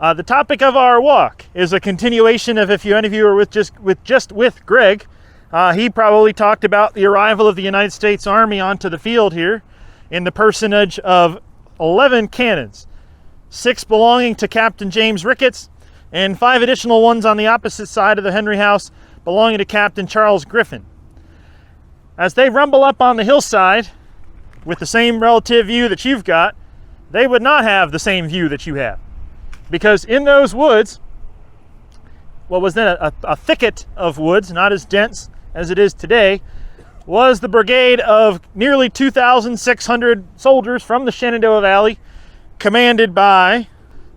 The topic of our walk is a continuation of, if any of you are with Greg, he probably talked about the arrival of the United States Army onto the field here in the personage of 11 cannons, 6 belonging to Captain James Ricketts, and 5 additional ones on the opposite side of the Henry House belonging to Captain Charles Griffin. As they rumble up on the hillside with the same relative view that you've got, they would not have the same view that you have. Because in those woods, what was then a thicket of woods, not as dense as it is today, was the brigade of nearly 2,600 soldiers from the Shenandoah Valley, commanded by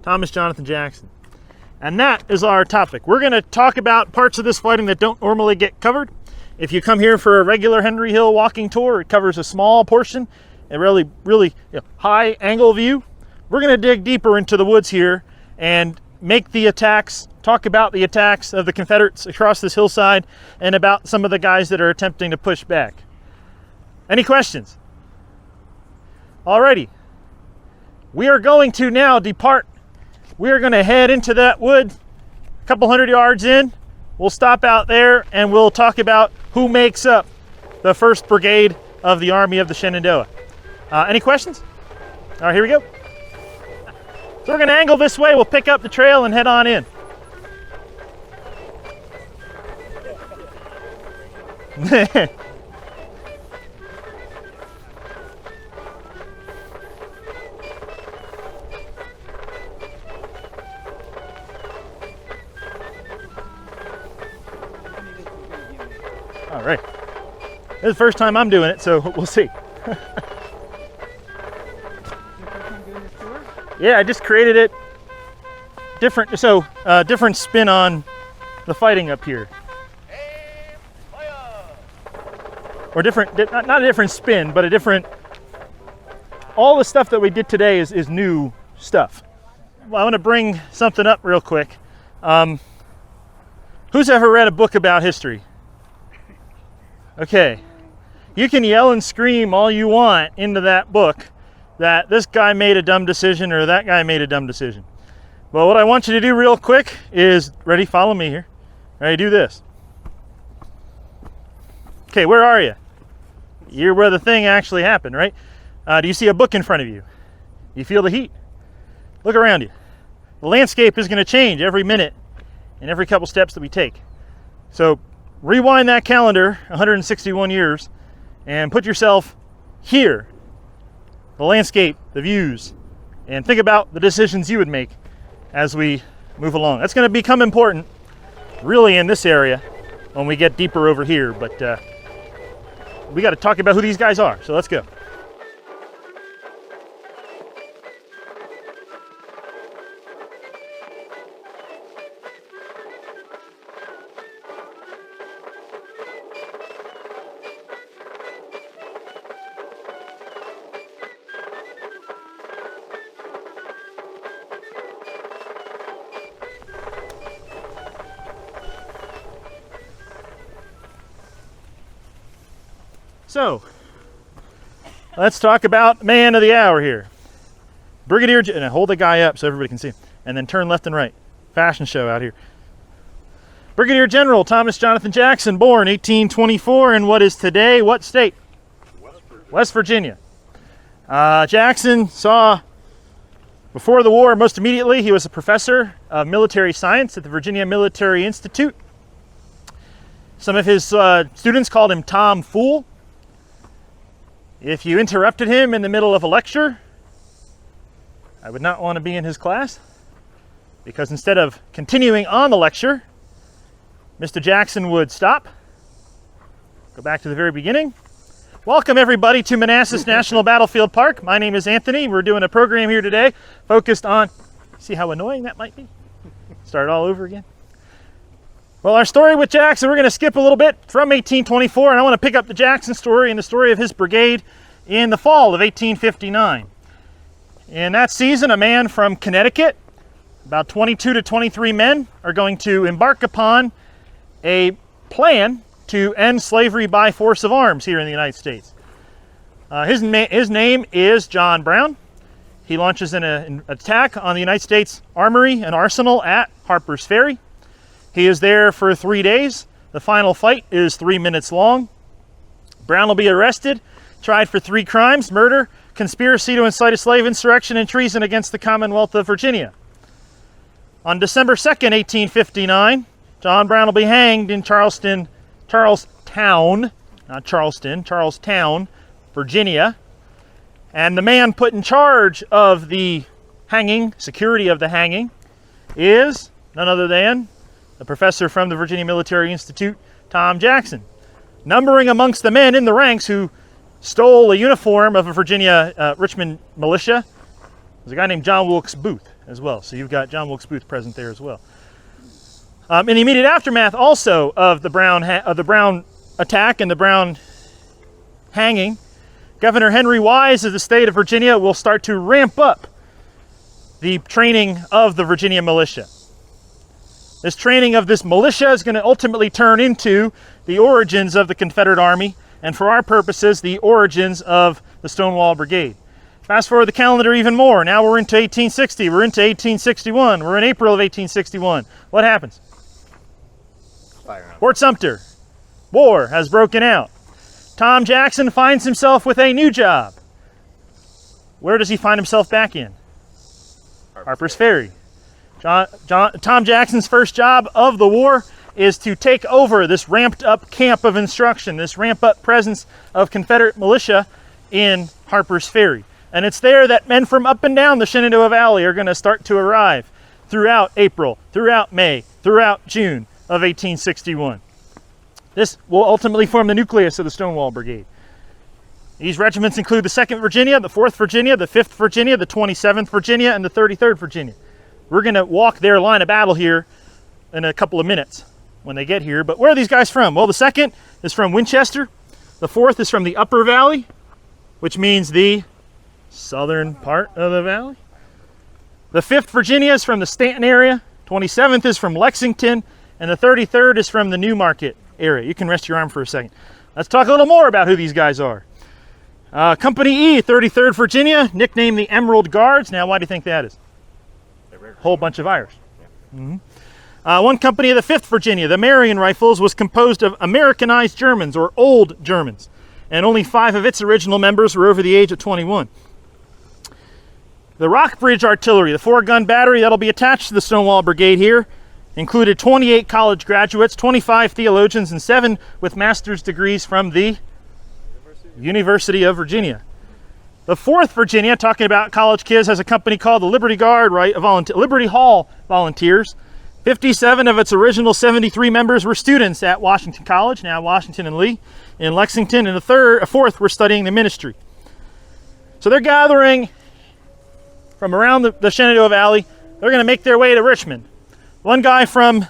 Thomas Jonathan Jackson. And that is our topic. We're going to talk about parts of this fighting that don't normally get covered. If you come here for a regular Henry Hill walking tour, it covers a small portion, a really high angle view. We're going to dig deeper into the woods here and make the attacks, talk about the attacks of the Confederates across this hillside and about some of the guys that are attempting to push back. Any questions? Alrighty. We are going to now depart. We are going to head into that wood a couple hundred yards in. We'll stop out there and we'll talk about who makes up the 1st Brigade of the Army of the Shenandoah. Any questions? All right, here we go. So we're going to angle this way. We'll pick up the trail and head on in. All right. This is the first time I'm doing it, so we'll see. Yeah, I just created it different, so different spin on the fighting up here. Or different, not a different spin, but a different, all the stuff that we did today is new stuff. Well, I want to bring something up real quick. Who's ever read a book about history? Okay, you can yell and scream all you want into that book that this guy made a dumb decision or that guy made a dumb decision. Well, what I want you to do real quick is, ready, follow me here. Ready, do this. Okay, where are you? You're where the thing actually happened, right? Do you see a book in front of you? You feel the heat? Look around you. The landscape is going to change every minute and every couple steps that we take. So rewind that calendar 161 years and put yourself here. The landscape, the views, and think about the decisions you would make as we move along. That's going to become important really in this area when we get deeper over here, but we got to talk about who these guys are, so let's go. So, let's talk about man of the hour here. Brigadier, and hold the guy up so everybody can see him, and then turn left and right. Fashion show out here. Brigadier General Thomas Jonathan Jackson, born 1824 in what is today, what state? West Virginia. Jackson saw, before the war, most immediately, he was a professor of military science at the Virginia Military Institute. Some of his students called him Tom Fool. If you interrupted him in the middle of a lecture, I would not want to be in his class, because instead of continuing on the lecture, Mr. Jackson would stop, go back to the very beginning. Welcome everybody to Manassas National Battlefield Park. My name is Anthony. We're doing a program here today focused on, see how annoying that might be? Start all over again. Well, our story with Jackson, we're going to skip a little bit from 1824, and I want to pick up the Jackson story and the story of his brigade in the fall of 1859. In that season, a man from Connecticut, about 22 to 23 men, are going to embark upon a plan to end slavery by force of arms here in the United States. His name is John Brown. he launches an attack on the United States Armory and Arsenal at Harper's Ferry. He is there for 3 days. The final fight is 3 minutes long. Brown will be arrested, tried for 3 crimes: murder, conspiracy to incite a slave insurrection, and treason against the Commonwealth of Virginia. On December 2nd, 1859, John Brown will be hanged in Charlestown, Virginia. And the man put in charge of the hanging, security of the hanging, is none other than a professor from the Virginia Military Institute, Tom Jackson. Numbering amongst the men in the ranks who stole a uniform of a Virginia Richmond militia was a guy named John Wilkes Booth as well. So you've got John Wilkes Booth present there as well. In the immediate aftermath also of the Brown attack and the Brown hanging, Governor Henry Wise of the state of Virginia will start to ramp up the training of the Virginia militia. This training of this militia is going to ultimately turn into the origins of the Confederate Army, and for our purposes, the origins of the Stonewall Brigade. Fast forward the calendar even more. Now we're into 1860. We're into 1861. We're in April of 1861. What happens? Fort Sumter. War has broken out. Tom Jackson finds himself with a new job. Where does he find himself back in? Harper's Ferry. Tom Jackson's first job of the war is to take over this ramped up camp of instruction, this ramp up presence of Confederate militia in Harper's Ferry. And it's there that men from up and down the Shenandoah Valley are going to start to arrive throughout April, throughout May, throughout June of 1861. This will ultimately form the nucleus of the Stonewall Brigade. These regiments include the 2nd Virginia, the 4th Virginia, the 5th Virginia, the 27th Virginia, and the 33rd Virginia. We're going to walk their line of battle here in a couple of minutes when they get here. But where are these guys from? Well, the 2nd is from Winchester. The 4th is from the Upper Valley, which means the southern part of the valley. The 5th Virginia is from the Stanton area. 27th is from Lexington. And the 33rd is from the Newmarket area. You can rest your arm for a second. Let's talk a little more about who these guys are. Company E, 33rd Virginia, nicknamed the Emerald Guards. Now, why do you think that is? A whole bunch of Irish. One company of the 5th Virginia, the Marion Rifles, was composed of Americanized Germans, or Old Germans, and only 5 of its original members were over the age of 21. The Rockbridge Artillery, the 4-gun battery that'll be attached to the Stonewall Brigade here, included 28 college graduates, 25 theologians, and 7 with master's degrees from the University of Virginia. The 4th Virginia, talking about college kids, has a company called the Liberty Guard, Liberty Hall Volunteers. 57 of its original 73 members were students at Washington College, now Washington and Lee, in Lexington, and a 4th were studying the ministry. So they're gathering from around the Shenandoah Valley. They're going to make their way to Richmond. One guy from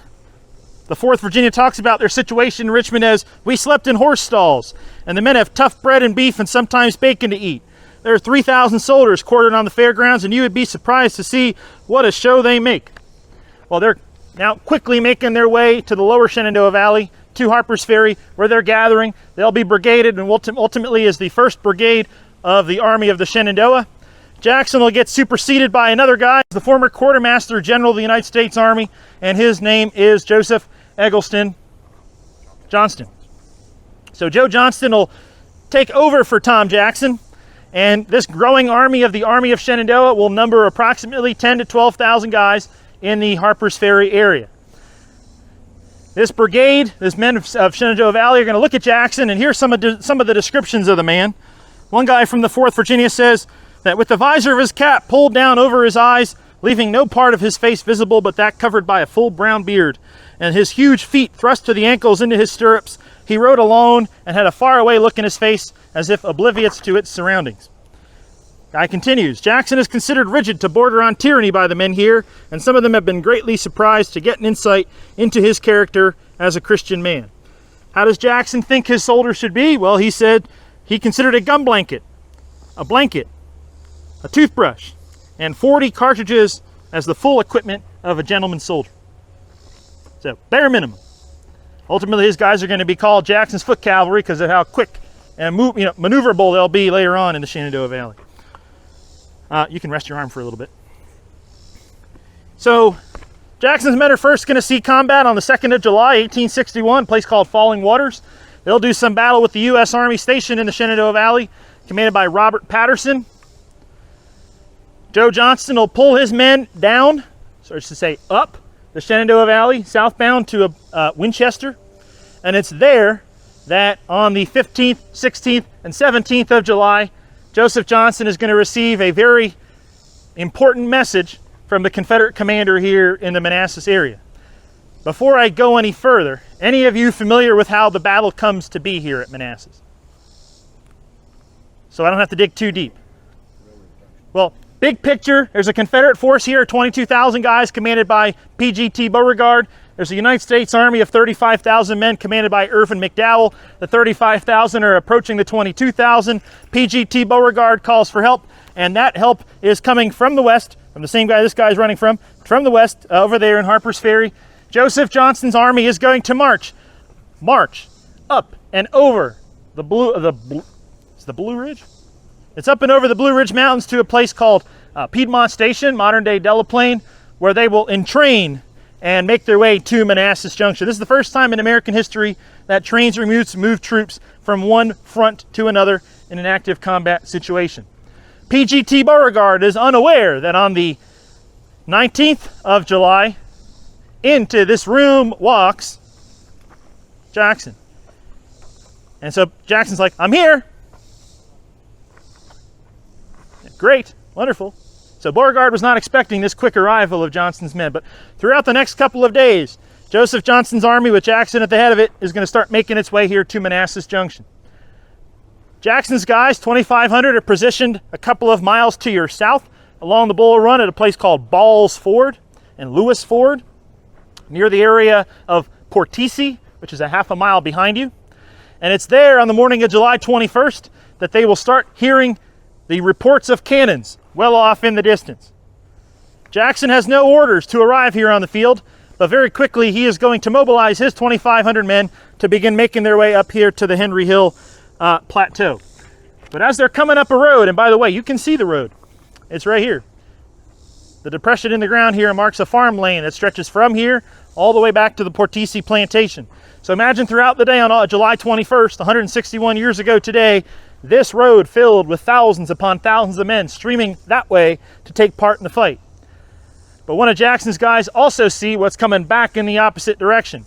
the 4th Virginia talks about their situation in Richmond as, "We slept in horse stalls, and the men have tough bread and beef and sometimes bacon to eat. There are 3,000 soldiers quartered on the fairgrounds, and you would be surprised to see what a show they make." Well, they're now quickly making their way to the lower Shenandoah Valley, to Harper's Ferry, where they're gathering. They'll be brigaded, and ultimately is the 1st Brigade of the Army of the Shenandoah. Jackson will get superseded by another guy, the former Quartermaster General of the United States Army, and his name is Joseph Eggleston Johnston. So Joe Johnston will take over for Tom Jackson, and this growing army of the Army of Shenandoah will number approximately 10 to 12,000 guys in the Harper's Ferry area. This brigade, this men of Shenandoah Valley, are going to look at Jackson, and here's some of the descriptions of the man. One guy from the 4th Virginia says that with the visor of his cap pulled down over his eyes, leaving no part of his face visible but that covered by a full brown beard, and his huge feet thrust to the ankles into his stirrups, he rode alone and had a faraway look in his face as if oblivious to its surroundings. Guy continues, Jackson is considered rigid to border on tyranny by the men here, and some of them have been greatly surprised to get an insight into his character as a Christian man. How does Jackson think his soldiers should be? Well, he said he considered a gun blanket, a blanket, a toothbrush, and 40 cartridges as the full equipment of a gentleman's soldier. So, bare minimum. Ultimately, his guys are going to be called Jackson's Foot Cavalry because of how quick and maneuverable they'll be later on in the Shenandoah Valley. You can rest your arm for a little bit. So Jackson's men are first going to see combat on the 2nd of July, 1861, a place called Falling Waters. They'll do some battle with the U.S. Army stationed in the Shenandoah Valley, commanded by Robert Patterson. Joe Johnston will pull his men down, so to say up, the Shenandoah Valley, southbound to Winchester. And it's there that on the 15th, 16th, and 17th of July, Joseph Johnston is going to receive a very important message from the Confederate commander here in the Manassas area. Before I go any further, any of you familiar with how the battle comes to be here at Manassas? So I don't have to dig too deep. Well, big picture, there's a Confederate force here, 22,000 guys commanded by P.G.T. Beauregard. There's a United States Army of 35,000 men commanded by Irvin McDowell. The 35,000 are approaching the 22,000. P.G.T. Beauregard calls for help, and that help is coming from the west, from the same guy this guy's running from the west, over there in Harper's Ferry. Joseph Johnston's army is going to march up and over the Blue Ridge? It's up and over the Blue Ridge Mountains to a place called Piedmont Station, modern-day Delaplane, where they will entrain and make their way to Manassas Junction. This is the first time in American history that trains or move troops from one front to another in an active combat situation. P.G.T. Beauregard is unaware that on the 19th of July, into this room walks Jackson. And so Jackson's like, I'm here. Great, wonderful. So Beauregard was not expecting this quick arrival of Johnston's men, but throughout the next couple of days, Joseph Johnston's army with Jackson at the head of it is going to start making its way here to Manassas Junction. Jackson's guys, 2,500, are positioned a couple of miles to your south along the Bull Run at a place called Ball's Ford and Lewis Ford, near the area of Portici, which is a half a mile behind you. And it's there on the morning of July 21st that they will start hearing the reports of cannons well off in the distance. Jackson has no orders to arrive here on the field, but very quickly he is going to mobilize his 2,500 men to begin making their way up here to the Henry Hill Plateau. But as they're coming up a road, and by the way, you can see the road. It's right here. The depression in the ground here marks a farm lane that stretches from here all the way back to the Portici plantation. So imagine throughout the day on July 21st, 161 years ago today, this road filled with thousands upon thousands of men streaming that way to take part in the fight. But one of Jackson's guys also see what's coming back in the opposite direction.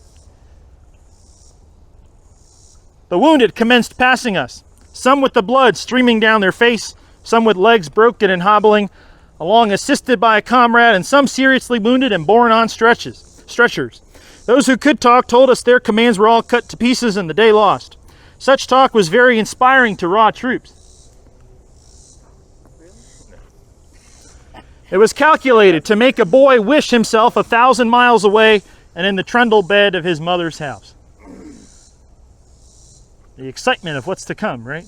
The wounded commenced passing us, some with the blood streaming down their face, some with legs broken and hobbling along assisted by a comrade, and some seriously wounded and borne on stretchers. Those who could talk told us their commands were all cut to pieces and the day lost. Such talk was very inspiring to raw troops. It was calculated to make a boy wish himself 1,000 miles away and in the trundle bed of his mother's house. The excitement of what's to come, right?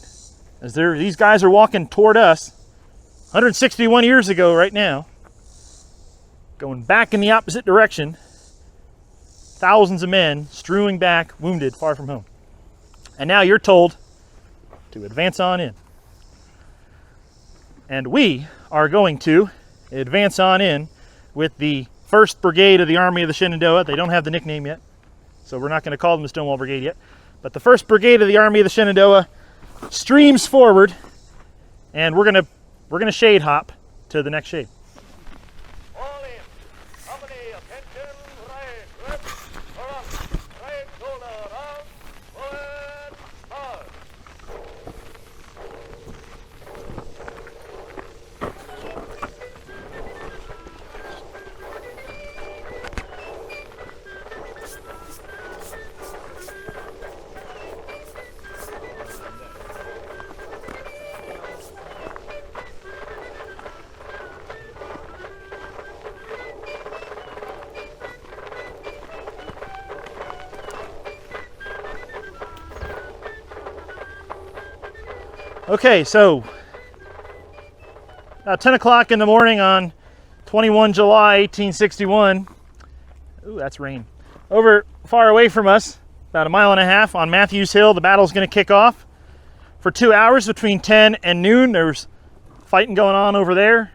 As these guys are walking toward us 161 years ago right now, going back in the opposite direction, thousands of men strewing back, wounded, far from home. And now you're told to advance on in. And we are going to advance on in with the First Brigade of the Army of the Shenandoah. They don't have the nickname yet, so we're not going to call them the Stonewall Brigade yet. But the First Brigade of the Army of the Shenandoah streams forward, and we're gonna shade hop to the next shade. All in. Company, attention, right, left, front, right shoulder, round, forward, hard. Okay, so about 10 o'clock in the morning on 21 July 1861, ooh, that's rain, over far away from us, about a mile and a half on Matthews Hill, the battle's going to kick off. For 2 hours between 10 and noon, there's fighting going on over there.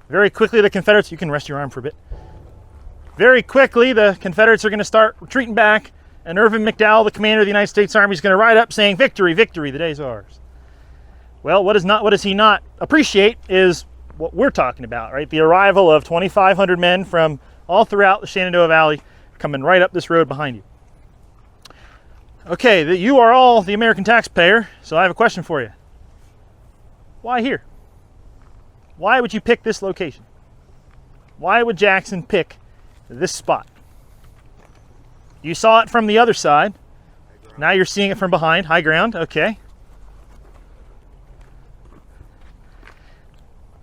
Very quickly, the Confederates, you can rest your arm for a bit. Very quickly, the Confederates are going to start retreating back, and Irvin McDowell, the commander of the United States Army, is going to ride up saying, "Victory, victory, the day's ours." Well, what does he not appreciate is what we're talking about, right? The arrival of 2,500 men from all throughout the Shenandoah Valley coming right up this road behind you. Okay, you are all the American taxpayer, so I have a question for you. Why here? Why would you pick this location? Why would Jackson pick this spot? You saw it from the other side. Now you're seeing it from behind. High ground, okay.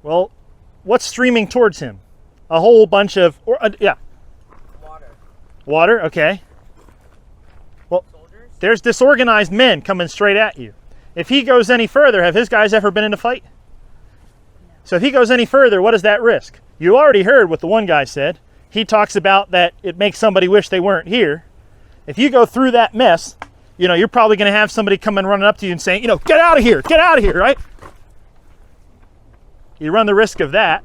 Well, what's streaming towards him? A whole bunch of, Water. Water, okay. Well, Soldiers? there's disorganized men coming straight at you. If he goes any further, have his guys ever been in a fight? No. So if he goes any further, what is that risk? You already heard what the one guy said. He talks about that it makes somebody wish they weren't here. If you go through that mess, you're probably going to have somebody coming running up to you and saying, get out of here, right? You run the risk of that.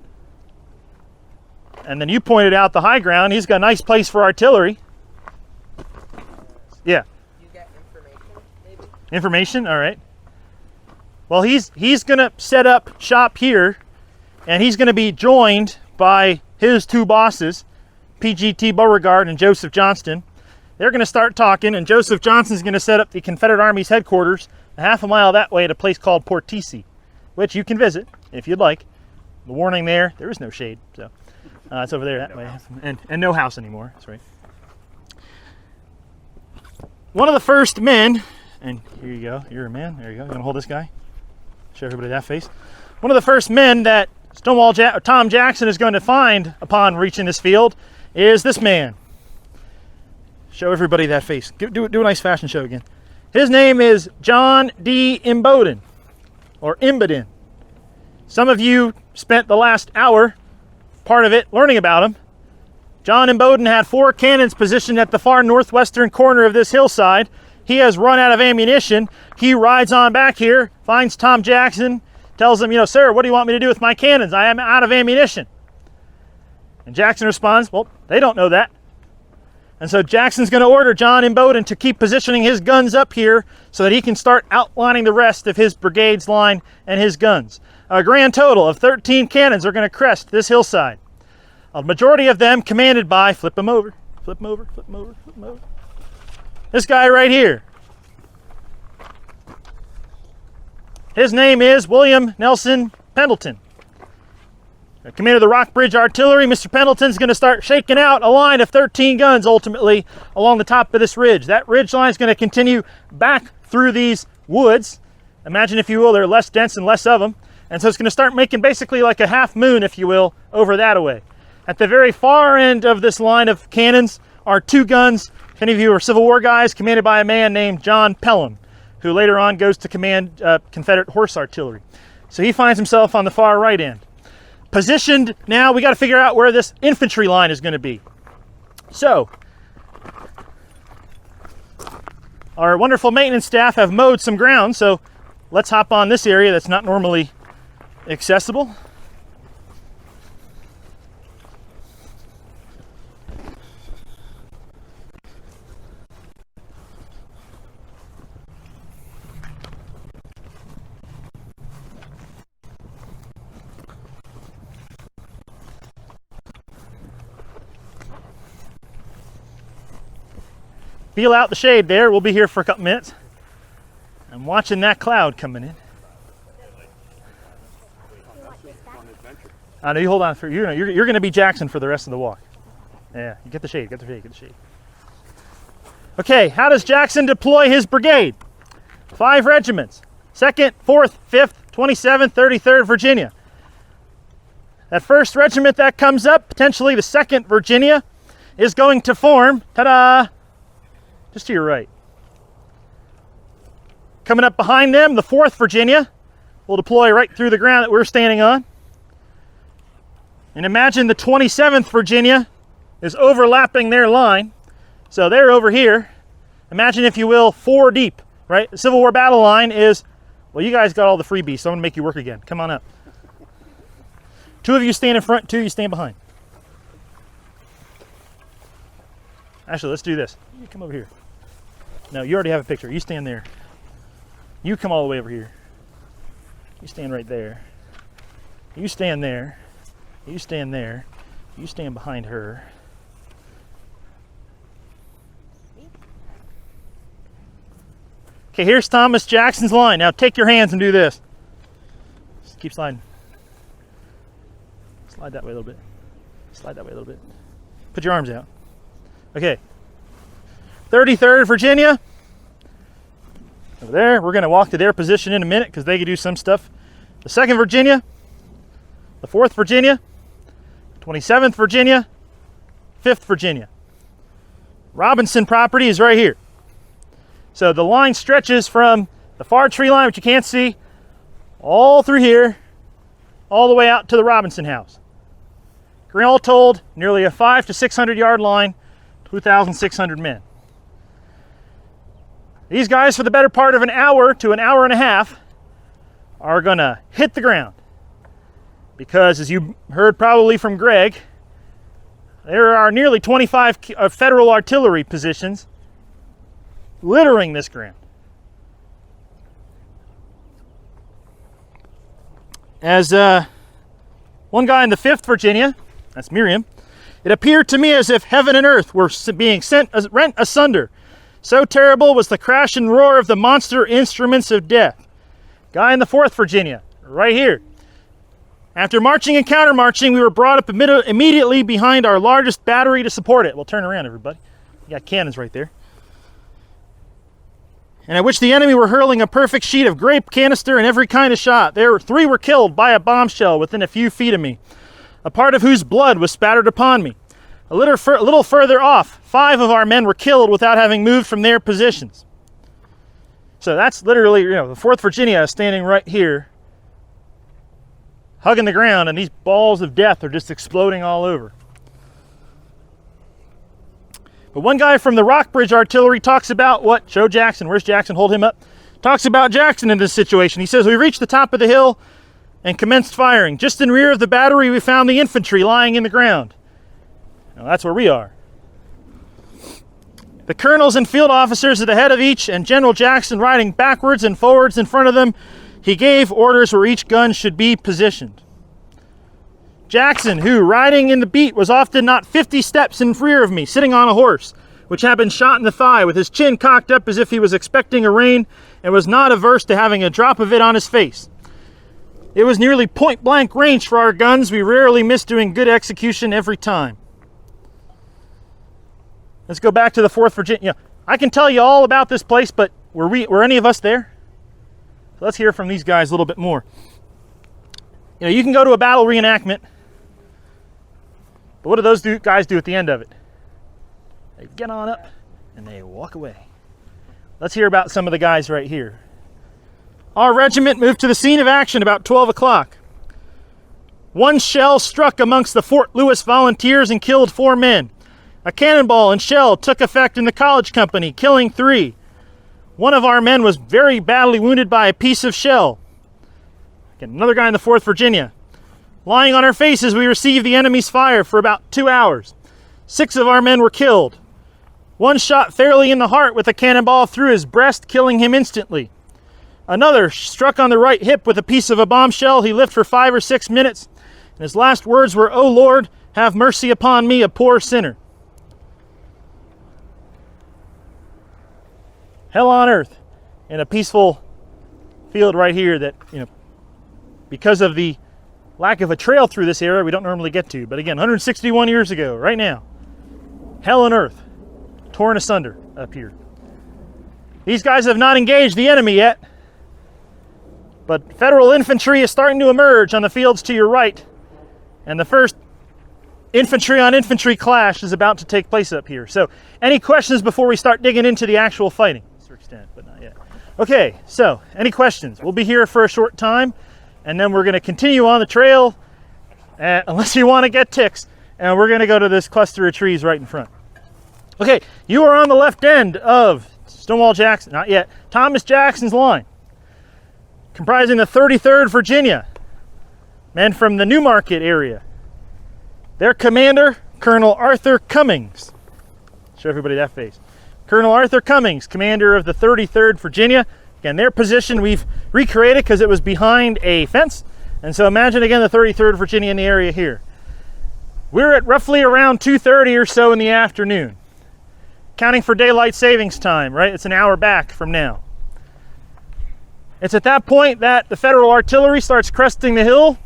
And then you pointed out the high ground. He's got a nice place for artillery. Yeah. You get information, maybe? Information, all right. Well, he's going to set up shop here, and he's going to be joined by his two bosses, PGT Beauregard and Joseph Johnston. They're going to start talking, and Joseph Johnston's going to set up the Confederate Army's headquarters a half a mile that way at a place called Port Tesi, which you can visit if you'd like. The warning there is no shade, so it's over there that way. And no house anymore, that's right. One of the first men, and here you go, you're a man, there you go, you're going to hold this guy, show everybody that face. One of the first men that Tom Jackson is going to find upon reaching this field is this man. Show everybody that face. Do a nice fashion show again. His name is John D. Imboden, or Imboden. Some of you spent the last hour, part of it, learning about him. John Imboden had 4 cannons positioned at the far northwestern corner of this hillside. He has run out of ammunition. He rides on back here, finds Tom Jackson, tells him, "Sir, what do you want me to do with my cannons? I am out of ammunition." And Jackson responds, "Well, they don't know that." And so Jackson's going to order John Imboden to keep positioning his guns up here so that he can start outlining the rest of his brigade's line and his guns. A grand total of 13 cannons are going to crest this hillside. A majority of them commanded by, flip him over, this guy right here. His name is William Nelson Pendleton. Commander of the Rockbridge Artillery. Mr. Pendleton's going to start shaking out a line of 13 guns ultimately along the top of this ridge. That ridge line is going to continue back through these woods. Imagine, if you will, they're less dense and less of them. And so it's going to start making basically like a half moon, if you will, over that way. At the very far end of this line of cannons are 2 guns. If any of you are Civil War guys, commanded by a man named John Pelham, who later on goes to command Confederate horse artillery. So he finds himself on the far right end. Positioned now, we got to figure out where this infantry line is going to be. So, our wonderful maintenance staff have mowed some ground, so let's hop on this area that's not normally accessible. Feel out the shade there. We'll be here for a couple minutes. I'm watching that cloud coming in. I know, you hold on for you're going to be Jackson for the rest of the walk. Yeah, you get the shade, get the shade. Okay, how does Jackson deploy his brigade? 5 regiments. 2nd, 4th, 5th, 27th, 33rd Virginia. That 1st regiment that comes up, potentially the 2nd Virginia, is going to form, ta-da, just to your right. Coming up behind them, the 4th Virginia will deploy right through the ground that we're standing on. And imagine the 27th Virginia is overlapping their line. So they're over here. Imagine, if you will, 4 deep, right? The Civil War battle line is, well, you guys got all the freebies, so I'm going to make you work again. Come on up. 2 of you stand in front, 2 of you stand behind. Actually, let's do this. You come over here. No, you already have a picture. You stand there. You come all the way over here. You stand right there. You stand there. You stand there. You stand behind her. Okay, here's Thomas Jackson's line. Now take your hands and do this. Just keep sliding. Slide that way a little bit. Slide that way a little bit. Put your arms out. Okay. 33rd Virginia. Over there. We're going to walk to their position in a minute because they can do some stuff. The 2nd Virginia. The 4th Virginia. 27th Virginia. 5th Virginia. Robinson property is right here. So the line stretches from the far tree line, which you can't see, all through here, all the way out to the Robinson house. All told, nearly a 500 to 600 yard line, 2,600 men. These guys, for the better part of an hour to an hour and a half, are going to hit the ground. Because, as you heard probably from Greg, there are nearly 25 federal artillery positions littering this ground. As one guy in the 5th Virginia, that's Miriam, it appeared to me as if heaven and earth were being rent asunder. So terrible was the crash and roar of the monster instruments of death. Guy in the 4th Virginia, right here. After marching and counter-marching, we were brought up immediately behind our largest battery to support it. Well, turn around, everybody. You got cannons right there. And at which the enemy were hurling a perfect sheet of grape canister and every kind of shot. 3 were killed by a bombshell within a few feet of me, a part of whose blood was spattered upon me. A little further off, 5 of our men were killed without having moved from their positions. So that's literally, the 4th Virginia is standing right here, hugging the ground, and these balls of death are just exploding all over. But one guy from the Rockbridge Artillery talks about what Joe Jackson, where's Jackson? Hold him up. Talks about Jackson in this situation. He says, we reached the top of the hill and commenced firing. Just in rear of the battery, we found the infantry lying in the ground. Now, that's where we are. The colonels and field officers at the head of each, and General Jackson riding backwards and forwards in front of them, he gave orders where each gun should be positioned. Jackson, who, riding in the beat, was often not 50 steps in rear of me, sitting on a horse, which had been shot in the thigh, with his chin cocked up as if he was expecting a rain, and was not averse to having a drop of it on his face. It was nearly point-blank range for our guns. We rarely missed doing good execution every time. Let's go back to the 4th Virginia. I can tell you all about this place, but were any of us there? So let's hear from these guys a little bit more. You can go to a battle reenactment, but what do those guys do at the end of it? They get on up and they walk away. Let's hear about some of the guys right here. Our regiment moved to the scene of action about 12 o'clock. One shell struck amongst the Fort Lewis volunteers and killed 4 men. A cannonball and shell took effect in the college company, killing 3. One of our men was very badly wounded by a piece of shell. Again, another guy in the 4th Virginia. Lying on our faces, we received the enemy's fire for about 2 hours. 6 of our men were killed. One shot fairly in the heart with a cannonball through his breast, killing him instantly. Another struck on the right hip with a piece of a bombshell. He lived for 5 or 6 minutes, and his last words were, "O Lord, have mercy upon me, a poor sinner." Hell on earth in a peaceful field right here that, because of the lack of a trail through this area, we don't normally get to. But again, 161 years ago, right now, hell on earth, torn asunder up here. These guys have not engaged the enemy yet, but Federal infantry is starting to emerge on the fields to your right, and the first infantry on infantry clash is about to take place up here. So, any questions before we start digging into the actual fighting? To a certain extent, but not yet. Okay, so, any questions? We'll be here for a short time, and then we're going to continue on the trail, unless you want to get ticks, and we're going to go to this cluster of trees right in front. Okay, you are on the left end of Stonewall Jackson, not yet, Thomas Jackson's line, comprising the 33rd Virginia, men from the Newmarket area. Their commander, Colonel Arthur Cummings. Show everybody that face. Colonel Arthur Cummings, commander of the 33rd Virginia. Again, their position we've recreated because it was behind a fence. And so imagine again the 33rd Virginia in the area here. We're at roughly around 2:30 or so in the afternoon. Counting for daylight savings time, right? It's an hour back from now. It's at that point that the Federal artillery starts cresting the hill.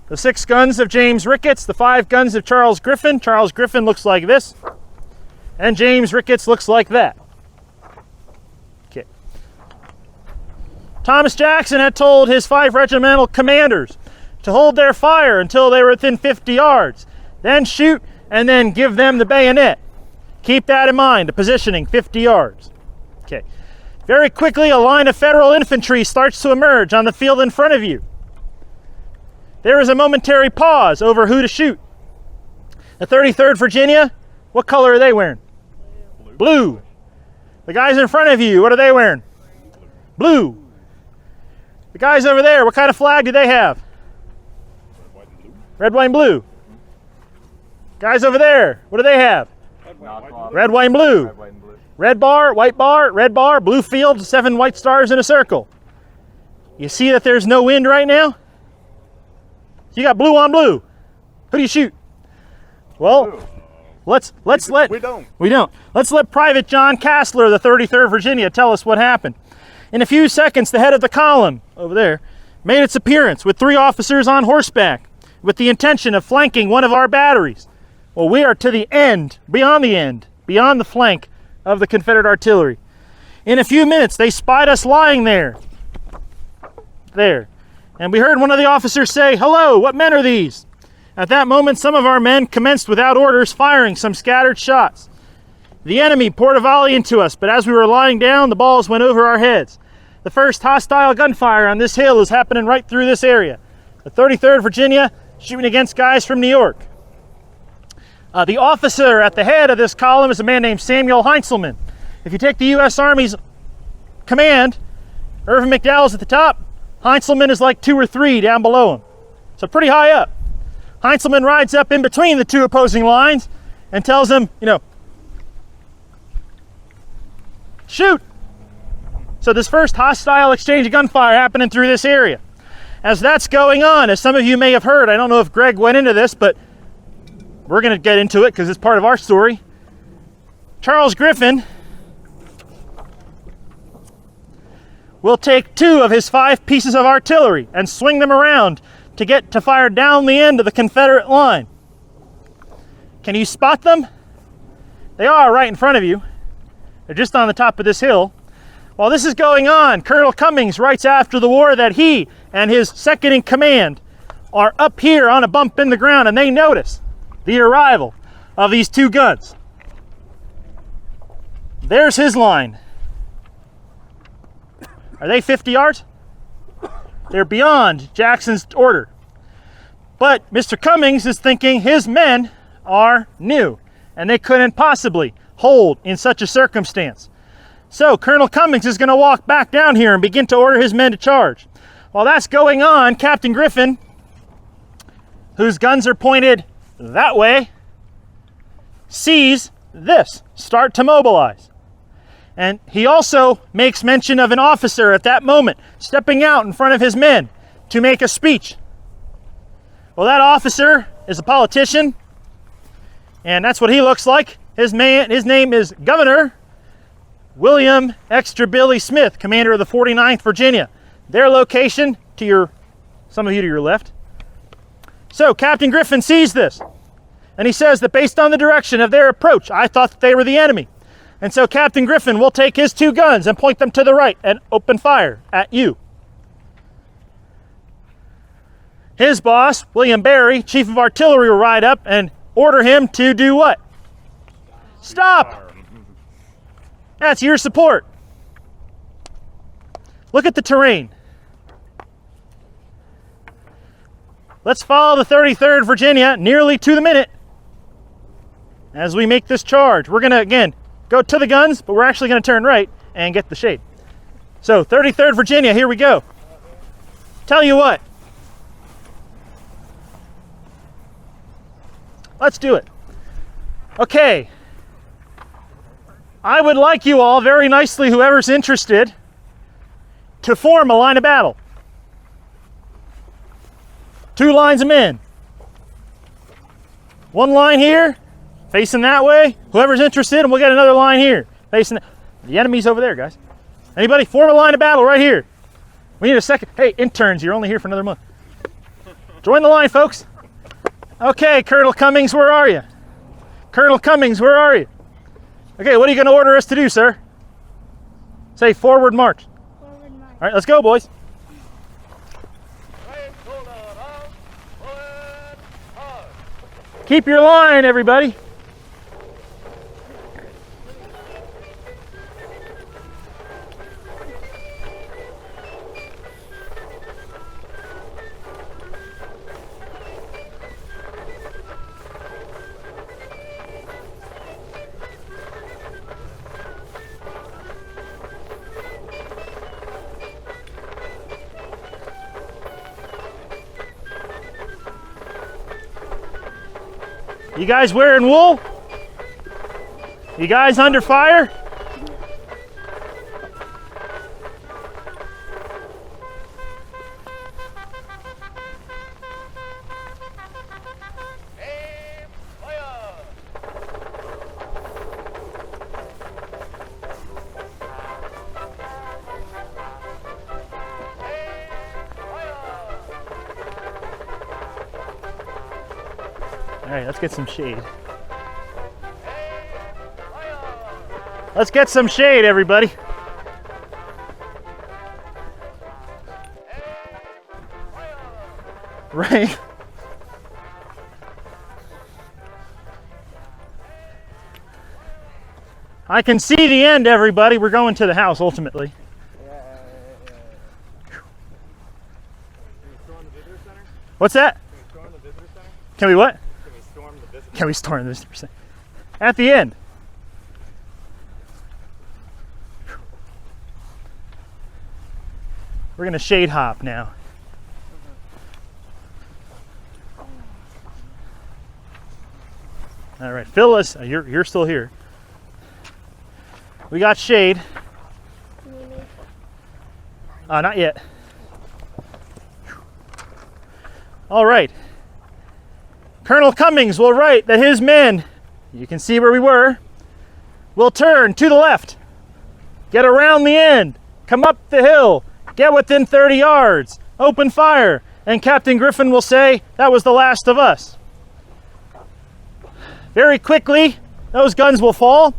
The 6 guns of James Ricketts, the 5 guns of Charles Griffin. Charles Griffin looks like this. And James Ricketts looks like that. Okay. Thomas Jackson had told his 5 regimental commanders to hold their fire until they were within 50 yards. Then shoot and then give them the bayonet. Keep that in mind, the positioning, 50 yards. Okay. Very quickly, a line of Federal infantry starts to emerge on the field in front of you. There is a momentary pause over who to shoot. The 33rd Virginia, what color are they wearing? Blue. The guys in front of you, what are they wearing? Blue. The guys over there, what kind of flag do they have? Red, white, and blue. Guys over there, what do they have? Red, white, and blue. Red bar, red bar, blue field, 7 white stars in a circle. You see that there's no wind right now? You got blue on blue. Who do you shoot? Well, let's let We don't. Let's let Private John Castler, the 33rd Virginia, tell us what happened. In a few seconds, the head of the column over there made its appearance with 3 officers on horseback with the intention of flanking one of our batteries. Well, we are to the end, beyond the flank of the Confederate artillery. In a few minutes, they spied us lying there. And we heard one of the officers say, "Hello, what men are these?" At that moment, some of our men commenced without orders firing some scattered shots. The enemy poured a volley into us, but as we were lying down, the balls went over our heads. The first hostile gunfire on this hill is happening right through this area. The 33rd Virginia shooting against guys from New York. The officer at the head of this column is a man named Samuel Heintzelman. If you take the U.S. Army's command, Irvin McDowell's at the top. Heintzelman is like 2 or 3 down below him. So pretty high up. Heintzelman rides up in between the 2 opposing lines and tells them, shoot! So this first hostile exchange of gunfire happening through this area. As that's going on, as some of you may have heard, I don't know if Greg went into this, but we're going to get into it because it's part of our story. Charles Griffin will take 2 of his 5 pieces of artillery and swing them around to get to fire down the end of the Confederate line. Can you spot them? They are right in front of you. They're just on the top of this hill. While this is going on, Colonel Cummings writes after the war that he and his second in command are up here on a bump in the ground and they notice the arrival of these 2 guns. There's his line. Are they 50 yards? They're beyond Jackson's order. But Mr. Cummings is thinking his men are new and they couldn't possibly hold in such a circumstance. So Colonel Cummings is going to walk back down here and begin to order his men to charge. While that's going on, Captain Griffin, whose guns are pointed that way, sees this start to mobilize. And he also makes mention of an officer at that moment stepping out in front of his men to make a speech. Well, that officer is a politician, and that's what he looks like. His name is Governor William Extra Billy Smith, commander of the 49th Virginia. Their location to some of you to your left. So Captain Griffin sees this, and he says that based on the direction of their approach, I thought that they were the enemy. And so Captain Griffin will take his 2 guns and point them to the right and open fire at you. His boss, William Barry, Chief of Artillery, will ride up and order him to do what? Stop! That's your support. Look at the terrain. Let's follow the 33rd Virginia nearly to the minute as we make this charge. We're going to, again, go to the guns, but we're actually going to turn right and get the shade. So 33rd Virginia, here we go. Tell you what, Let's do it. Okay. I would like you all, very nicely, whoever's interested, to form a line of battle. 2 lines of men. 1 line here, facing that way. Whoever's interested, and we'll get another line here, facing the enemy's over there, guys. Anybody? Form a line of battle right here. We need a second. Hey, interns, you're only here for another month. Join the line, folks. Okay, Colonel Cummings, where are you? Colonel Cummings, where are you? Okay, what are you going to order us to do, sir? Say forward march. Forward march. All right, let's go, boys. Right shoulder around. Forward. March. Keep your line, everybody. You guys wearing wool? You guys under fire? Aim. Fire. All right, let's get some shade. Let's get some shade, everybody. Right. I can see the end, everybody. We're going to the house ultimately. What's that? Can we what? Can we storm the visitor center? At the end. We're gonna shade hop now. All right, Phyllis, you're still here. We got shade. Not yet. All right. Colonel Cummings will write that his men, you can see where we were, will turn to the left, get around the end, come up the hill, get within 30 yards, open fire, and Captain Griffin will say, that was the last of us. Very quickly, those guns will fall,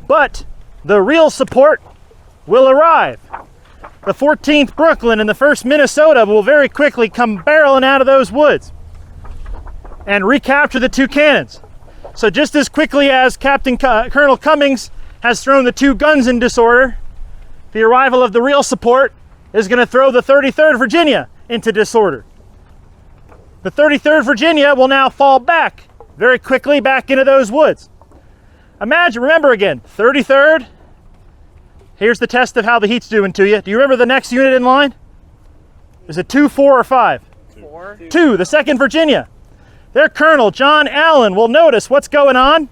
but the real support will arrive. The 14th Brooklyn and the 1st Minnesota will very quickly come barreling out of those woods and recapture the 2 cannons. So just as quickly as Colonel Cummings has thrown the 2 guns in disorder, the arrival of the real support is going to throw the 33rd Virginia into disorder. The 33rd Virginia will now fall back very quickly back into those woods. Imagine, remember again, 33rd. Here's the test of how the heat's doing to you. Do you remember the next unit in line? Is it 2, 4, or 5? 4. 2, the 2nd Virginia. Their Colonel, John Allen, will notice what's going on.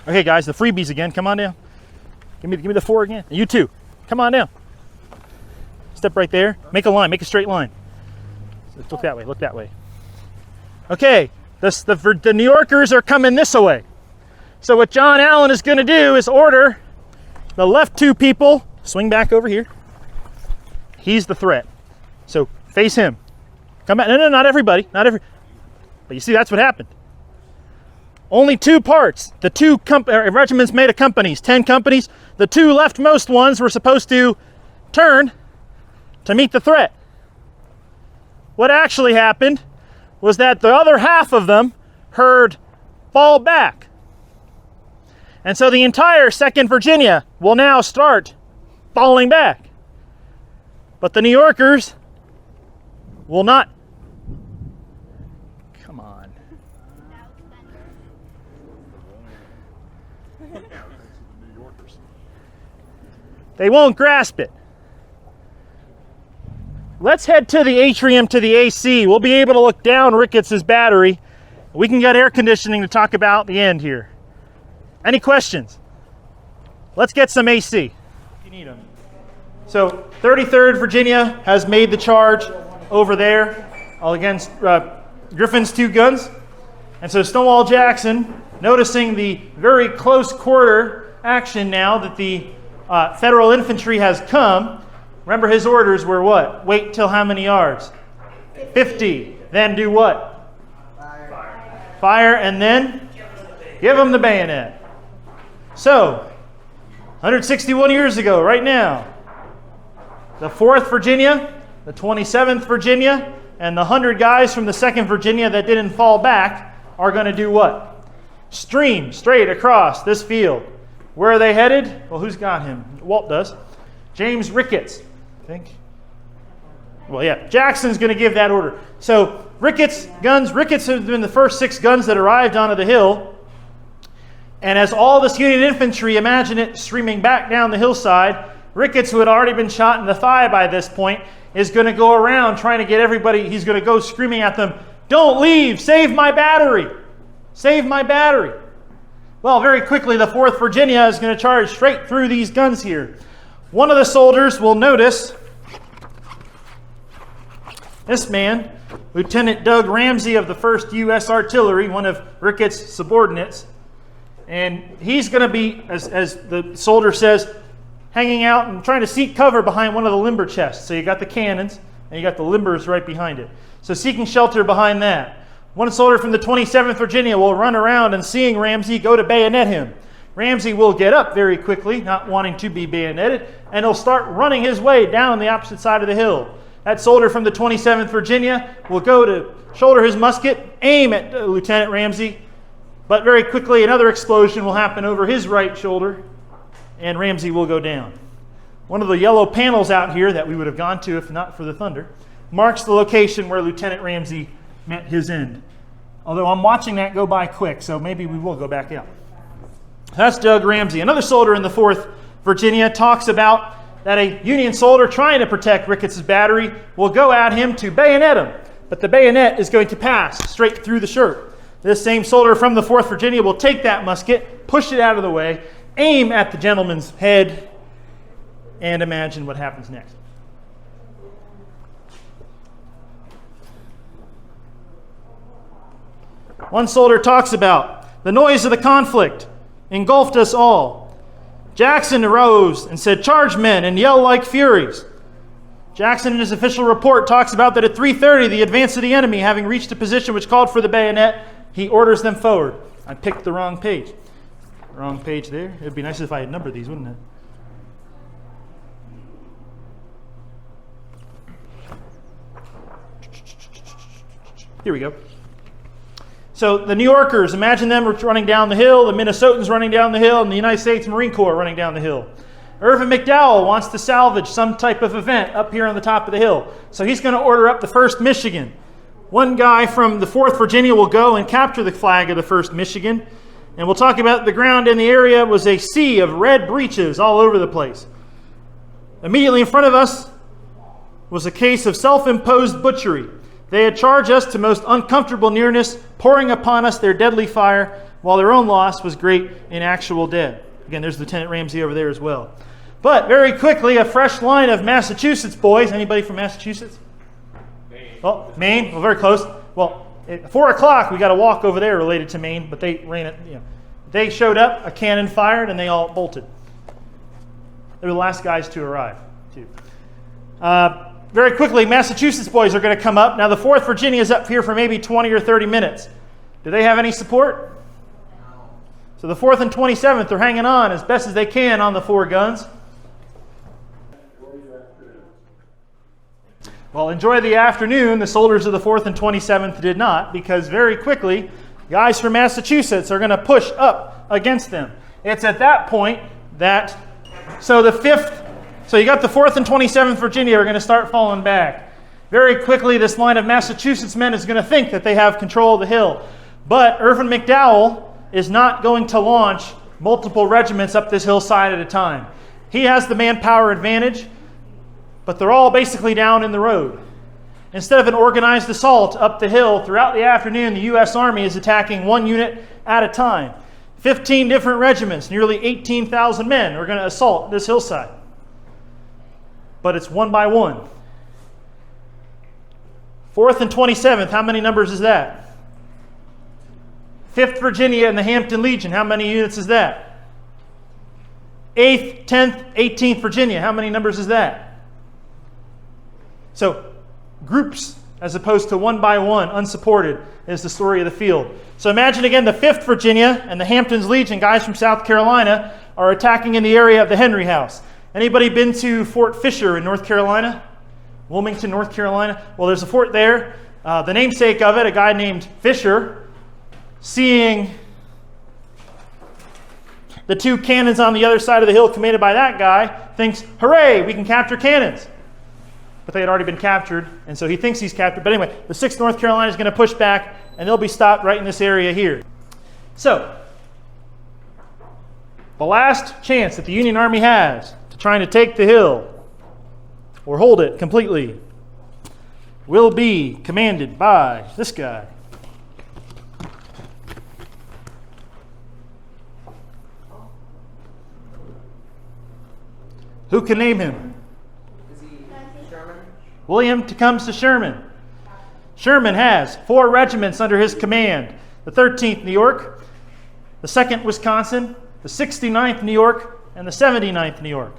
Okay, guys, the freebies again. Come on down. Give me the 4 again. You too. Come on down. Step right there. Make a line. Make a straight line. Look that way. Look that way. Okay, the New Yorkers are coming this way. So what John Allen is going to do is order the left 2 people swing back over here. He's the threat. So face him. Come back. No, not everybody. Not every. But you see, that's what happened. Only 2 parts. The 2 regiments made of companies, 10 companies. The 2 leftmost ones were supposed to turn to meet the threat. What actually happened was that the other half of them heard fall back. And so the entire 2nd Virginia will now start falling back. But the New Yorkers will not. Come on. They won't grasp it. let's head to the atrium to the AC. We'll be able to look down Ricketts' battery. We can get air conditioning to talk about the end here. Any questions? Let's get some AC. If you need them. So 33rd Virginia has made the charge over there against Griffin's 2 guns. And so Stonewall Jackson, noticing the very close quarter action now that the Federal infantry has come, remember his orders were what? Wait till how many yards? 50. Then do what? Fire, and then give them the bayonet. So, 161 years ago, right now, the 4th Virginia, the 27th Virginia, and the 100 guys from the 2nd Virginia that didn't fall back are going to do what? Stream straight across this field. Where are they headed? Well, who's got him? Walt does. James Ricketts, I think. Well, yeah, Jackson's going to give that order. So Ricketts have been the first 6 guns that arrived onto the hill. And as all this Union infantry, imagine it streaming back down the hillside, Ricketts, who had already been shot in the thigh by this point, is going to go around trying to get everybody, he's going to go screaming at them, "Don't leave! Save my battery! Save my battery!" Well, very quickly, the 4th Virginia is going to charge straight through these guns here. One of the soldiers will notice this man, Lieutenant Doug Ramsey of the 1st U.S. Artillery, one of Ricketts' subordinates. And he's going to be, as the soldier says, hanging out and trying to seek cover behind one of the limber chests. So you got the cannons, and you got the limbers right behind it. So seeking shelter behind that. One soldier from the 27th Virginia will run around and, seeing Ramsey, go to bayonet him. Ramsey will get up very quickly, not wanting to be bayoneted, and he'll start running his way down the opposite side of the hill. That soldier from the 27th Virginia will go to shoulder his musket, aim at Lieutenant Ramsey, but very quickly another explosion will happen over his right shoulder, and Ramsey will go down. One of the yellow panels out here that we would have gone to if not for the thunder marks the location where Lieutenant Ramsey met his end. Although I'm watching that go by quick, so maybe we will go back out. That's Doug Ramsey. Another soldier in the 4th Virginia talks about that a Union soldier trying to protect Ricketts' battery will go at him to bayonet him, but the bayonet is going to pass straight through the shirt. This same soldier from the 4th Virginia will take that musket, push it out of the way, aim at the gentleman's head, and imagine what happens next. One soldier talks about the noise of the conflict engulfed us all. Jackson arose and said, "Charge, men, and yell like furies." Jackson, in his official report, talks about that at 3:30, the advance of the enemy, having reached a position which called for the bayonet, he orders them forward. I picked the wrong page. Wrong page there. It would be nice if I had numbered these, wouldn't it? Here we go. So the New Yorkers, imagine them running down the hill, the Minnesotans running down the hill, and the United States Marine Corps running down the hill. Irvin McDowell wants to salvage some type of event up here on the top of the hill. So he's going to order up the 1st Michigan. One guy from the 4th Virginia will go and capture the flag of the 1st Michigan. And we'll talk about the ground in the area was a sea of red breaches all over the place. Immediately in front of us was a case of self-imposed butchery. They had charged us to most uncomfortable nearness, pouring upon us their deadly fire, while their own loss was great in actual dead. Again, there's Lieutenant Ramsey over there as well. But very quickly, a fresh line of Massachusetts boys. Anybody from Massachusetts? Maine. Oh, Maine. Well, very close. Well, at 4 o'clock, we got a walk over there related to Maine, but they ran it. They showed up, a cannon fired, and they all bolted. They were the last guys to arrive, too. Very quickly, Massachusetts boys are going to come up. Now, the 4th Virginia is up here for maybe 20 or 30 minutes. Do they have any support? No. So the 4th and 27th are hanging on as best as they can on the 4 guns. Well, enjoy the afternoon. The soldiers of the 4th and 27th did not, because very quickly, guys from Massachusetts are going to push up against them. It's at that point that, so you got the 4th and 27th Virginia are going to start falling back. Very quickly, this line of Massachusetts men is going to think that they have control of the hill. But Irvin McDowell is not going to launch multiple regiments up this hillside at a time. He has the manpower advantage, but they're all basically down in the road. Instead of an organized assault up the hill throughout the afternoon, the U.S. Army is attacking one unit at a time. 15 different regiments, nearly 18,000 men are going to assault this hillside. But it's one by one. 4th and 27th, how many numbers is that? 5th Virginia and the Hampton Legion, how many units is that? 8th, 10th, 18th Virginia, how many numbers is that? So, groups as opposed to one by one, unsupported, is the story of the field. So imagine again the 5th Virginia and the Hampton's Legion, guys from South Carolina, are attacking in the area of the Henry House. Anybody been to Fort Fisher in North Carolina? Wilmington, North Carolina? Well, there's a fort there. The namesake of it, a guy named Fisher, seeing the 2 cannons on the other side of the hill commanded by that guy, thinks, hooray, we can capture cannons. But they had already been captured, and so he thinks he's captured. But anyway, the 6th North Carolina is going to push back, and they'll be stopped right in this area here. So, the last chance that the Union Army has to trying to take the hill or hold it completely will be commanded by this guy. Who can name him? Is he Sherman? William Tecumseh Sherman. Sherman has 4 regiments under his command. The 13th New York, the 2nd Wisconsin, the 69th New York, and the 79th New York.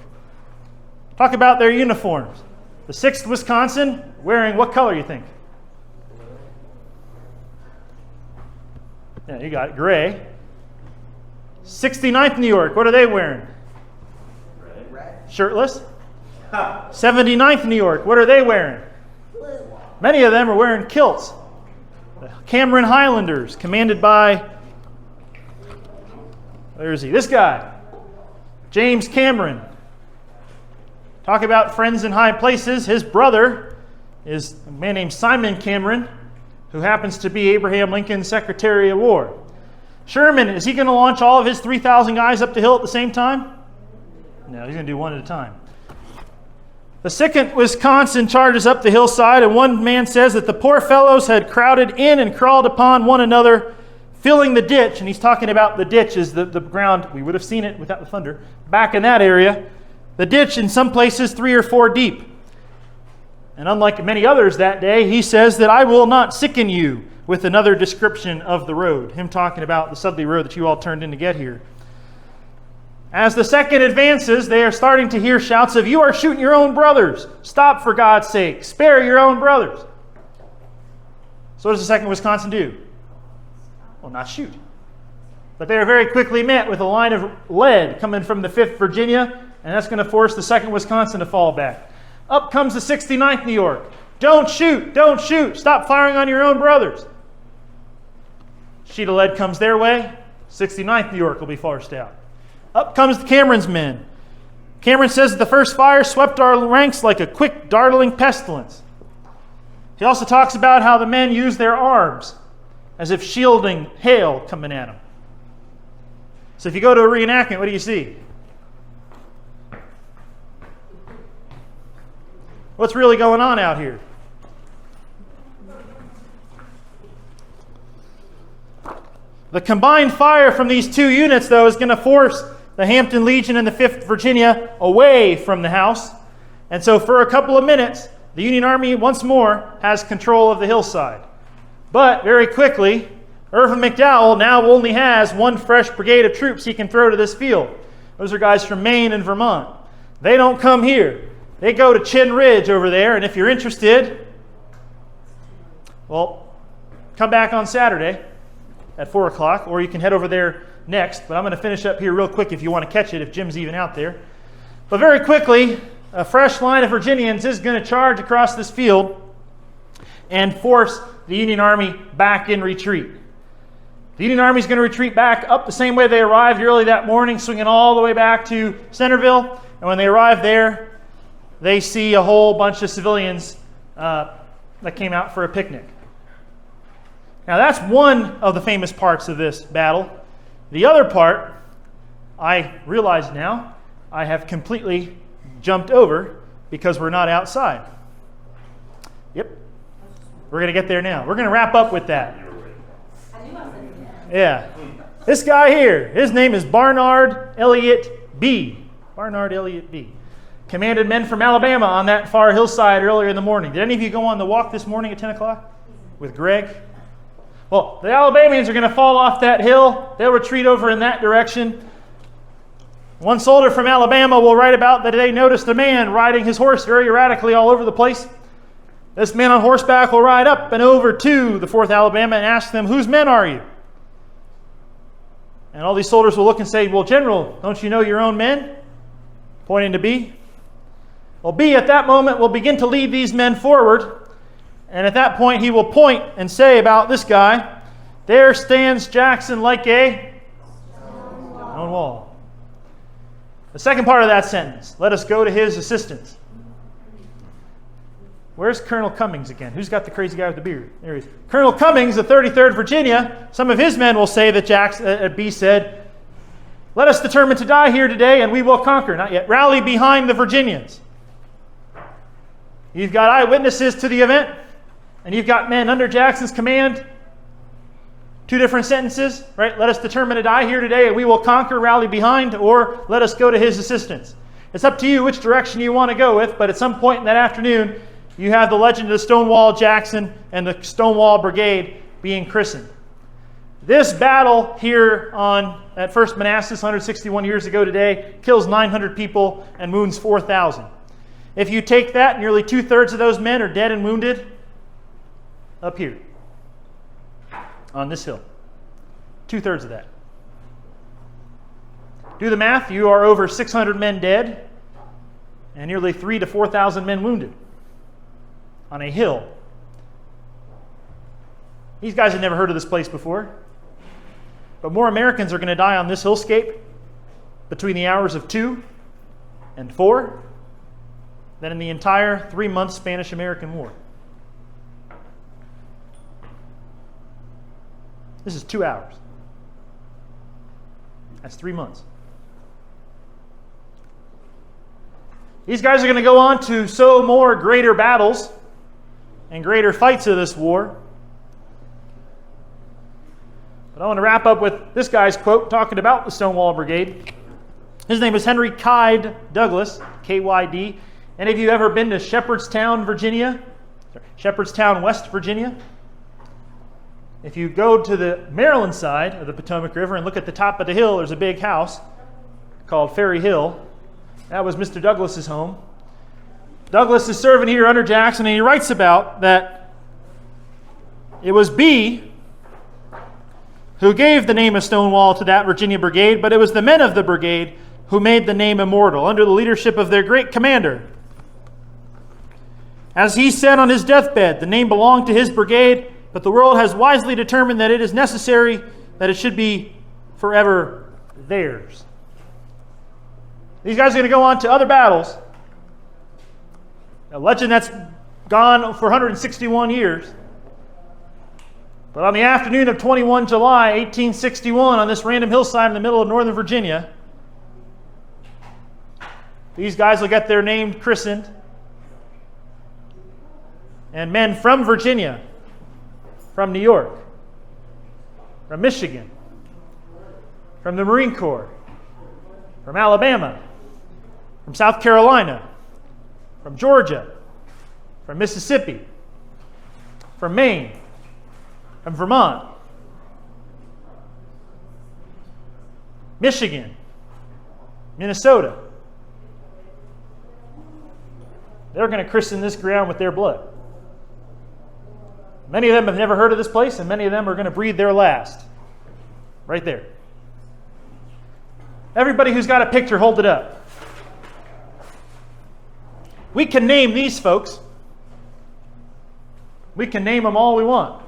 Talk about their uniforms. The 6th Wisconsin, wearing what color you think? Yeah, you got it, gray. 69th New York, what are they wearing? Red. Shirtless. 79th New York, what are they wearing? Blue. Many of them are wearing kilts. The Cameron Highlanders, commanded by, where is he? This guy, James Cameron. Talk about friends in high places. His brother is a man named Simon Cameron, who happens to be Abraham Lincoln's Secretary of War. Sherman, is he going to launch all of his 3,000 guys up the hill at the same time? No, he's going to do one at a time. The 2nd Wisconsin charges up the hillside, and one man says that the poor fellows had crowded in and crawled upon one another, filling the ditch. And he's talking about the ditch is the ground. We would have seen it without the thunder. Back in that area, the ditch in some places 3 or 4 deep. And unlike many others that day, he says that I will not sicken you with another description of the road. Him talking about the Sudley Road that you all turned in to get here. As the 2nd advances, they are starting to hear shouts of, you are shooting your own brothers. Stop for God's sake. Spare your own brothers. So what does the 2nd Wisconsin do? Well, not shoot. But they are very quickly met with a line of lead coming from the 5th Virginia, and that's going to force the 2nd Wisconsin to fall back. Up comes the 69th New York. Don't shoot, don't shoot. Stop firing on your own brothers. Sheet of lead comes their way. 69th New York will be forced out. Up comes the Cameron's men. Cameron says that the first fire swept our ranks like a quick, dartling pestilence. He also talks about how the men use their arms as if shielding hail coming at them. So if you go to a reenactment, what do you see? What's really going on out here? The combined fire from these 2 units, though, is going to force the Hampton Legion and the 5th Virginia away from the house. And so for a couple of minutes, the Union Army once more has control of the hillside. But very quickly, Irvin McDowell now only has 1 fresh brigade of troops he can throw to this field. Those are guys from Maine and Vermont. They don't come here. They go to Chin Ridge over there, and if you're interested, well, come back on Saturday at 4 o'clock, or you can head over there next. But I'm going to finish up here real quick if you want to catch it, if Jim's even out there. But very quickly, a fresh line of Virginians is going to charge across this field and force the Union Army back in retreat. The Union Army is going to retreat back up the same way they arrived early that morning, swinging all the way back to Centerville. And when they arrive there, they see a whole bunch of civilians that came out for a picnic. Now that's one of the famous parts of this battle. The other part, I realize now, I have completely jumped over because we're not outside. Yep. We're going to get there now. We're going to wrap up with that. Yeah. This guy here, his name is Barnard Elliott B. Barnard Elliott B. Commanded men from Alabama on that far hillside earlier in the morning. Did any of you go on the walk this morning at 10 o'clock with Greg? Well, the Alabamians are going to fall off that hill. They'll retreat over in that direction. One soldier from Alabama will write about that they noticed a man riding his horse very erratically all over the place. This man on horseback will ride up and over to the 4th Alabama and ask them, "Whose men are you?" And all these soldiers will look and say, "Well, General, don't you know your own men?" Pointing to B. Well, B at that moment will begin to lead these men forward. And at that point, he will point and say about this guy, "There stands Jackson like a stone wall." The second part of that sentence, "Let us go to his assistance." Where's Colonel Cummings again? Who's got the crazy guy with the beard? There he is. Colonel Cummings, the 33rd Virginia, some of his men will say that B said, "Let us determine to die here today and we will conquer." Not yet. "Rally behind the Virginians." You've got eyewitnesses to the event, and you've got men under Jackson's command. Two different sentences, right? "Let us determine to die here today and we will conquer, rally behind," or "Let us go to his assistance." It's up to you which direction you want to go with, but at some point in that afternoon, you have the legend of Stonewall Jackson and the Stonewall Brigade being christened. This battle here at First Manassas 161 years ago today kills 900 people and wounds 4,000. If you take that, nearly 2/3 of those men are dead and wounded up here on this hill. 2/3 of that. Do the math. You are over 600 men dead and nearly 3,000 to 4,000 men wounded on a hill. These guys had never heard of this place before. But more Americans are going to die on this hillscape between the hours of 2 and 4 than in the entire 3-month Spanish-American War. This is 2 hours. That's 3 months. These guys are going to go on to sow more greater battles and greater fights of this war. But I want to wrap up with this guy's quote talking about the Stonewall Brigade. His name is Henry Kyd Douglas, K-Y-D. Any of you ever been to Shepherdstown, Virginia? Shepherdstown, West Virginia? If you go to the Maryland side of the Potomac River and look at the top of the hill, there's a big house called Ferry Hill. That was Mr. Douglas's home. Douglas is serving here under Jackson, and he writes about that it was B who gave the name of Stonewall to that Virginia brigade, but it was the men of the brigade who made the name immortal under the leadership of their great commander. As he said on his deathbed, the name belonged to his brigade, but the world has wisely determined that it is necessary that it should be forever theirs. These guys are going to go on to other battles. A legend that's gone for 161 years. But on the afternoon of 21 July, 1861, on this random hillside in the middle of Northern Virginia, these guys will get their name christened. And men from Virginia, from New York, from Michigan, from the Marine Corps, from Alabama, from South Carolina, from Georgia, from Mississippi, from Maine, from Vermont, Michigan, Minnesota. They're going to christen this ground with their blood. Many of them have never heard of this place, and many of them are going to breathe their last. Right there. Everybody who's got a picture, hold it up. We can name these folks. We can name them all we want.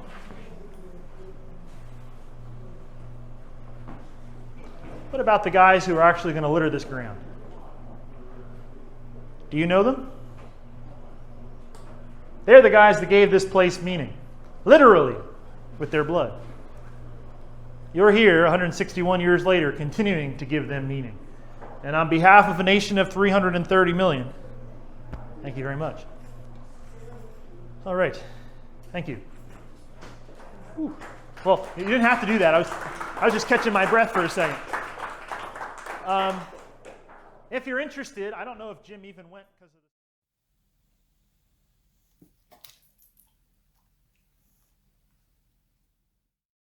What about the guys who are actually going to litter this ground? Do you know them? They're the guys that gave this place meaning. Literally, with their blood. You're here 161 years later continuing to give them meaning. And on behalf of a nation of 330 million, Thank you very much. All right. Thank you. Whew. Well, you didn't have to do that. I was just catching my breath for a second. If you're interested, I don't know if Jim even went because of the